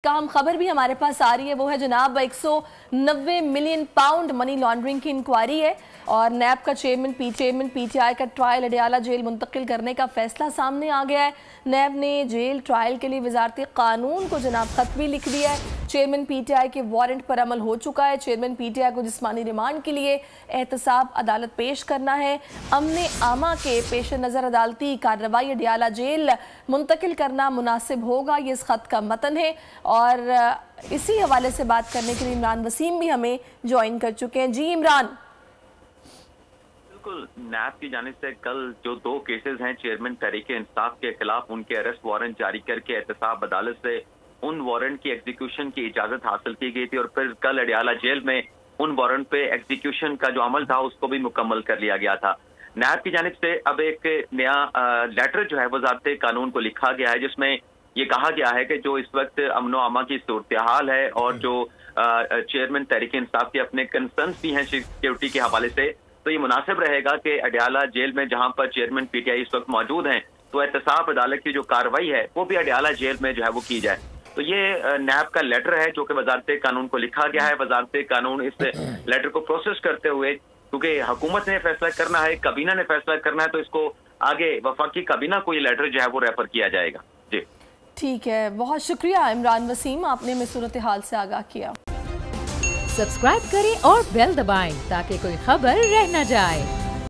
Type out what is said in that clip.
काम खबर भी हमारे पास आ रही है, वो है जनाब 190 मिलियन पाउंड मनी लॉन्ड्रिंग की इंक्वायरी है और नैब का चेयरमैन पीटीआई का ट्रायल अडियाला जेल मुंतकिल करने का फैसला सामने आ गया है। नैब ने जेल ट्रायल के लिए वजारती कानून को जनाब खत भी लिख दिया है। चेयरमैन पीटीआई के वारंट पर अमल हो चुका है। चेयरमैन पीटीआई को जिस्मानी रिमांड के लिए एहतसाब अदालत पेश करना है। अमने आमा के पेश नज़र अदालती कार्रवाई अडियाला जेल मुंतकिल करना मुनासिब होगा, ये इस खत का मतन है। और इसी हवाले से बात करने के लिए इमरान वसीम भी हमें ज्वाइन कर चुके हैं। जी इमरान। बिल्कुल, नैब की जानिब से कल जो 2 केसेस हैं चेयरमैन तहरीक इंसाफ के खिलाफ, उनके अरेस्ट वारंट जारी करके एहतसाब अदालत से उन वारंट की एग्जीक्यूशन की इजाजत हासिल की गई थी और फिर कल अडियाला जेल में उन वारंट पे एग्जीक्यूशन का जो अमल था उसको भी मुकम्मल कर लिया गया था। नैब की जानिब से अब एक नया लेटर जो है वजारत कानून को लिखा गया है, जिसमें ये कहा गया है कि जो इस वक्त अमनो अमा की सूरत हाल है और जो चेयरमैन तहरीक इंसाफ के अपने कंसर्न्स भी हैं सिक्योरिटी के हवाले से, तो ये मुनासिब रहेगा कि अडियाला जेल में जहां पर चेयरमैन पीटीआई इस वक्त मौजूद हैं, तो एहतसाब अदालत की जो कार्रवाई है वो भी अडियाला जेल में जो है वो की जाए। तो ये नैब का लेटर है जो कि वजारत कानून को लिखा गया है। वजारत कानून इस लेटर को प्रोसेस करते हुए, क्योंकि हुकूमत ने फैसला करना है, काबीना ने फैसला करना है, तो इसको आगे वफाकी काबीना को ये लेटर जो है वो रेफर किया जाएगा। जी ठीक है, बहुत शुक्रिया इमरान वसीम, आपने हमें सूरत हाल से आगाह किया। सब्सक्राइब करें और बेल दबाएं ताकि कोई खबर रह न जाए।